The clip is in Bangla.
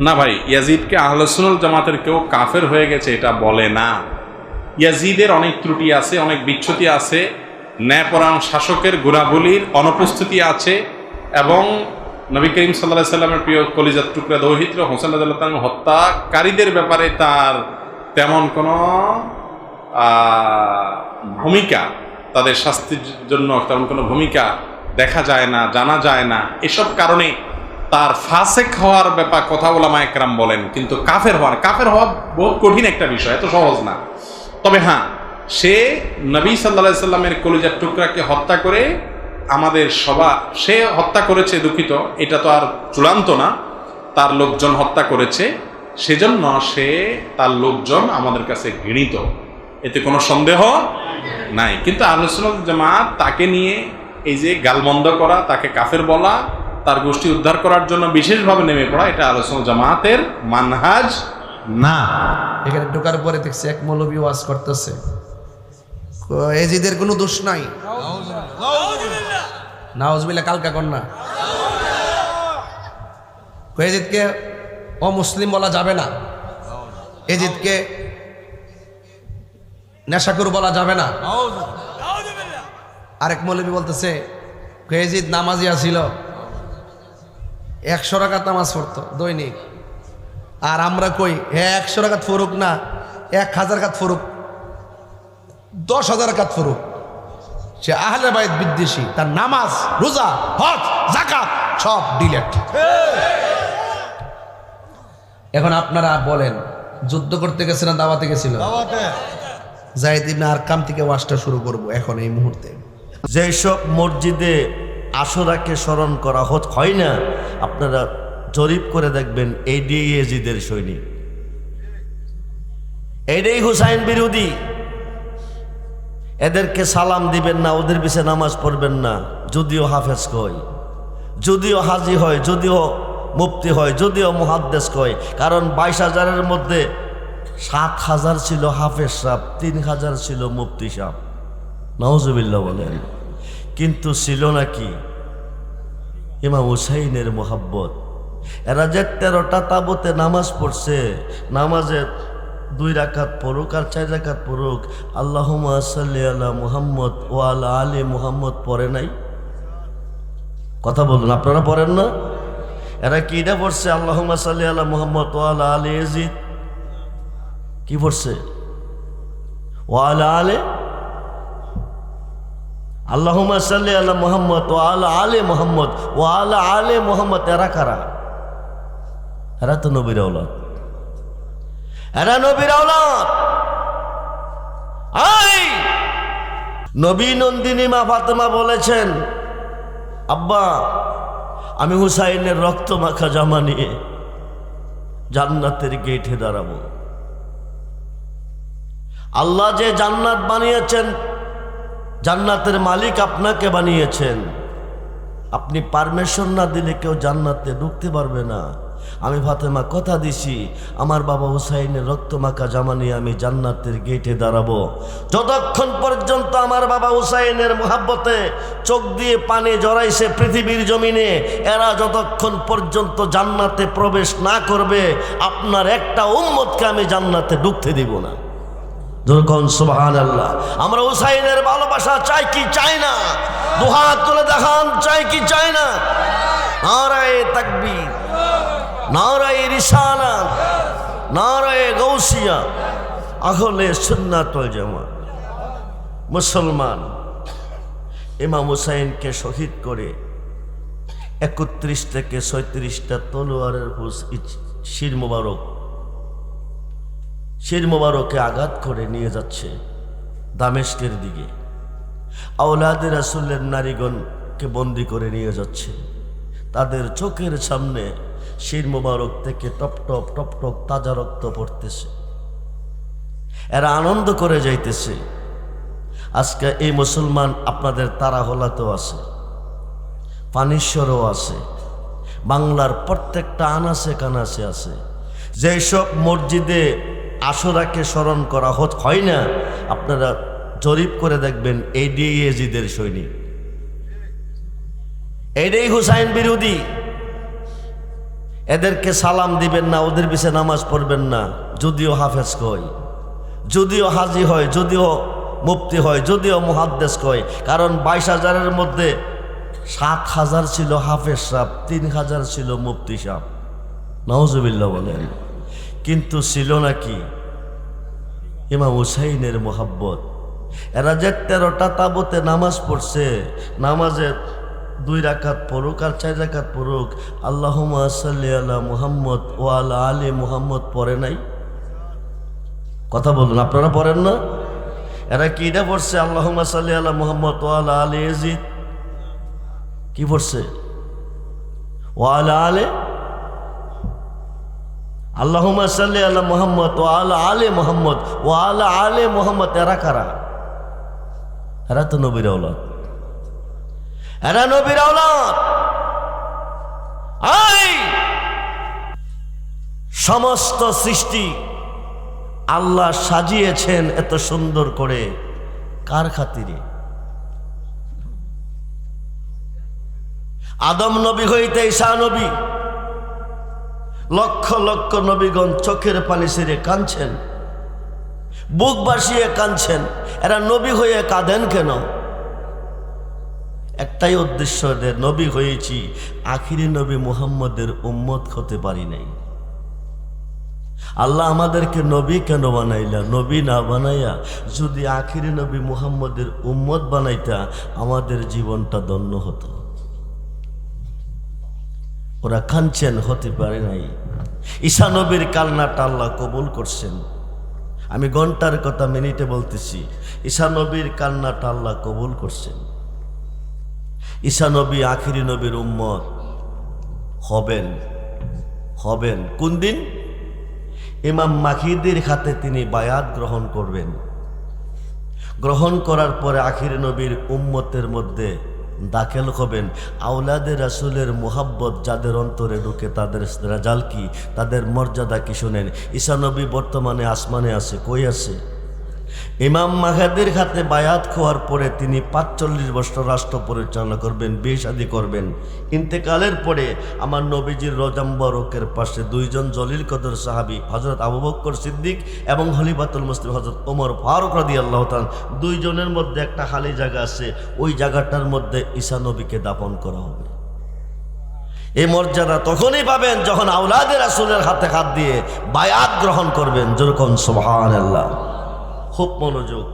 না ভাই, ইয়াজিদকে আহলুস সুন্নাহ ওয়াল জামাতের কেউ কাফের হয়ে গেছে এটা বলে না। ইয়াজিদের অনেক ত্রুটি আছে, অনেক বিচ্যুতি আছে, ন্যায়পরায়ণ শাসকের গুণাবলীর অনুপস্থিতি আছে, এবং নবী করিম সাল্লাল্লাহু আলাইহি সাল্লামের প্রিয় কলিজার টুকরা দৌহিত্র হোসেন রাদিয়াল্লাহু তাআলা হত্যাকারীদের ব্যাপারে তার তেমন কোনো ভূমিকা, তাদের শাস্তির জন্য তেমন কোনো ভূমিকা দেখা যায় না, জানা যায় না। এসব কারণে তার ফাসেক হওয়ার ব্যাপার কথা ওলামা একরাম বলেন, কিন্তু কাফের হওয়া বহুত কঠিন একটা বিষয়, এত সহজ না। তবে হ্যাঁ, সে নবী সাল্লাল্লাহু আলাইহি সাল্লামের কলিজার টুকরাকে হত্যা করে আমাদের সে হত্যা করেছে, দুঃখিত, এটা তো আর চূড়ান্ত না, তার লোকজন হত্যা করেছে, সেজন্য তার লোকজন আমাদের কাছে ঘৃণিত, এতে কোনো সন্দেহ নাই। কিন্তু আহলুস সুন্নাহ ওয়াল জামাত তাকে নিয়ে এই যে গালমন্দ করা, তাকে কাফের বলা, তার গোষ্ঠী উদ্ধার করার জন্য বিশেষভাবে নেমে পড়া, এটা আহলুস সুন্নাহ ওয়াল জামাতের মানহাজ না। এখানে ঢোকার পরে দেখছি এক মৌলবী ওয়াজ করতেছে, এজিদের কোনো দোষ নাই। নাউজুবিল্লাহ, কালকা কন্যা এজিদকে অমুসলিম বলা যাবে না, এজিদকে নেশাখোর বলা যাবে না। আরেক মৌলবী বলতেছে এজিদ নামাজিয়া ছিল, 100 রাকাত নামাজ পড়তো দৈনিক, আর আমরা কই 100 রাকাত ফরুক না, 1000 রাকাত ফরুক, 10,000 রাকাত ফরুক, সে আহলে বাইত বিদ্বেষী, তার নামাজ, রোজা, হজ, যাকাত সব ডিলেট। এখন আপনারা বলেন, যুদ্ধ করতে গেছে না দাওয়াতে গেছিল? যায়েদ ইবনে আরকাম থেকে ওয়াজটা শুরু করব এখন এই মুহূর্তে। যেসব মসজিদে আশুরাকে স্মরণ করা হয় না, আপনারা জরিপ করে দেখবেন এইটাই ইয়াজিদের সৈনিক, এইটাই হুসাইন বিরোধী। এদেরকে সালাম দিবেন না, ওদের পিছে নামাজ পড়বেন না, যদিও হাফেজ কয়, যদিও হাজি হয়, যদিও মুফতি হয়, যদিও মুহাদ্দিস কয়। কারণ 22,000-এর মধ্যে 7,000 ছিল হাফেজ সাহেব, 3,000 ছিল মুফতি সাহেব, নাউজুবিল্লাহ বলেন। কিন্তু ছিল নাকি ইমাম হুসাইনের মোহাব্বত। এরা যে 13টা তাবুতে নামাজ পড়ছে, নামাজের 2 রাকাত পড়ুক আর 4 রাকাত পড়ুক, আল্লাহুম্মা সাল্লি আলা মুহাম্মদ ওয়া আলা আলি মুহাম্মদ পড়ে নাই? কথা বলুন, আপনারা পড়েন না? এরা কি এটা পড়ছে আল্লাহুম্মা সাল্লি আলা মুহাম্মদ ওয়া আলা আলি ইয়াজিদ? কি পড়ছে? ওয়া আলা আলি, আল্লাহুম্মা সাল্লি আলা মুহাম্মদ ওয়া আলা আলি মুহাম্মদ ওয়া আলা আলি মুহাম্মদ। এরা কারা? এরা তো নবীর আওলাদ, এরা নবীর আওলাদ। নবী নন্দিনী মা ফাতেমা বলেছেন, আব্বা আমি হুসাইনের রক্ত মাখা জামা নিয়ে জান্নাতের গেটে দাঁড়াবো। আল্লাহ যে জান্নাত বানিয়েছেন, জান্নাতের মালিক আপনাকে বানিয়েছেন, আপনি পারমিশন না দিলে কেউ জান্নাতে ঢুকতে পারবে না। আমি ফাতেমা কথা দিছি, আমার বাবা হুসাইনের রক্ত মাখা জামা নিয়ে আমি জান্নাতের গেটে দাঁড়াবো। যতক্ষণ পর্যন্ত আমার বাবা হুসাইনের মোহাব্বতে চোখ দিয়ে পানি জড়াইছে পৃথিবীর জমিনে, এরা যতক্ষণ পর্যন্ত জান্নাতে প্রবেশ না করবে, আপনার একটা উম্মতকে আমি জান্নাতে ঢুকতে দিব না। যখন সুবহানাল্লাহ। আমরা হুসাইনের ভালোবাসা চাই কি চাই না? দুহাত তুলে দেখান, চাই কি চাই না? নারায়ে তাকবীর, নারায়ে রিসালাত, নারায়ে গাউসিয়া। আহলে সুন্নাত ওয়াল জামাত মুসলমান ইমাম হুসাইনকে শহীদ করে 31 থেকে 36টা তলোয়ারের শির মোবারকে আঘাত করে নিয়ে যাচ্ছে দামেস্কের দিকে। আওলাদে রাসূলের নারীগণকে বন্দি করে নিয়ে যাচ্ছে। তাদের চোখের সামনে শির মোবারক থেকে টপ টপ টপ টপ তাজা রক্ত পড়তেছে। এরা আনন্দ করে যাইতেছে। আজকে এই মুসলমান আপনাদের তারাহলাতেও আছে, পানিশ্বরও আছে, বাংলার প্রত্যেকটা আনাচে কানাচে আছে। যেসব মসজিদে আশুরাকে স্মরণ করা হয় না, আপনারা জরিপ করে দেখবেন এইটাই ইয়াজিদের সৈনিক, এইটাই হুসাইন বিরোধী, এদেরকে সালাম দিবেন না, ওদের পিছে নামাজ পড়বেন না, যদিও হাফেজ কয়, যদিও হাজি হয়, যদিও মুফতি হয়, যদিও মুহাদ্দিস কয়। কারণ 22,000-এর মধ্যে 7,000 ছিল হাফেজ সাহেব, 3,000 ছিল মুফতি সাহেব, নাউজুবিল্লাহ বলেন। কিন্তু ছিল নাকি ইমাম হুসাইনের মোহাব্বত। এরা যে 13টা তাবুতে নামাজ পড়ছে, নামাজের 2 রাকাত পড়ুক আর 4 রাকাত পড়ুক, আল্লাহুম্মা সাল্লি আলা মুহাম্মদ ওয়া আলা আলি মুহাম্মদ পড়ে নাই? কথা বলুন, আপনারা পড়েন না? এরা কি এটা পড়ছে আল্লাহুম্মা সাল্লি আলা মুহাম্মদ ওয়া আলা আলি ইয়াজিদ? কি পড়ছে? ওয়া আলা আলি, আল্লাহুম্মা সাল্লি আলা মুহাম্মদ ওয়া আলা আলি মুহাম্মদ ওয়া আলা আলি মুহাম্মদ। এরা কারা? এরা তো নবীর আওলাদ, এরা নবীর আওলাদ। সমস্ত সৃষ্টি আল্লাহ সাজিয়েছেন এত সুন্দর করে কার খাতিরে? আদম নবী হইতে ঈসা নবী, লক্ষ লক্ষ নবীগণ চোখের পানি ছেড়ে কাঁদছেন, বুক বাসিয়ে কাঁদছেন। এরা নবী হয়ে কাঁদেন কেন? একটাই উদ্দেশ্য, এদের নবী হয়েছি, আখিরি নবী মুহাম্মদের উম্মত হতে পারি নাই। আল্লাহ আমাদেরকে নবী কেন বানাইলা? নবী না বানাইয়া যদি আখিরি নবী মুহাম্মদের উম্মত বানাইতা, আমাদের জীবনটা ধন্য হতো। ওরা কাঁদছেন, হতে পারে নাই। ঈসা নবীর কান্নাটা আল্লাহ কবুল করছেন। আমি ঘন্টার কথা মিনিটে বলতেছি। ঈসা নবীর কান্নাটা আল্লাহ কবুল করছেন। ঈসা নবী আখিরি নবীর উম্মত হবেন। হবেন কোন দিন? ইমাম মাহিদির হাতে তিনি বায়াত গ্রহণ করবেন। গ্রহণ করার পরে আখিরি নবীর উম্মতের মধ্যে দাখিল হবেন। আওলাদে রাসূলের মুহাব্বত যাদের অন্তরে ঢুকে, তাদের রেজাল্ট কি, তাদের মর্যাদা কি শুনেন। ঈসা নবী বর্তমানে আসমানে আছে। কই আছে? ইমাম মাহাদির হাতে বায়াত খাওয়ার পরে তিনি 45 বছর রাষ্ট্র পরিচালনা করবেন, বিয়ে শাদী করবেন। ইন্তেকালের পরে আমার নবীজির রওজা মুবারকের পাশে 2 জন জলিল কদর সাহাবী, হযরত আবু বকর সিদ্দিক এবং খলিফাতুল মুসলিম হযরত ওমর ফারুক রাদিয়াল্লাহু তাআলা, 2 জনের মধ্যে একটা খালি জায়গা আছে। ওই জায়গাটার মধ্যে ঈসা নবীকে দাফন করা হবে। এই মর্যাদা তখনই পাবেন যখন আওলাদে রাসূলের হাতে হাত দিয়ে বায়াত গ্রহণ করবেন। যেরকম সুবহানাল্লাহ। খুব মনোযোগ।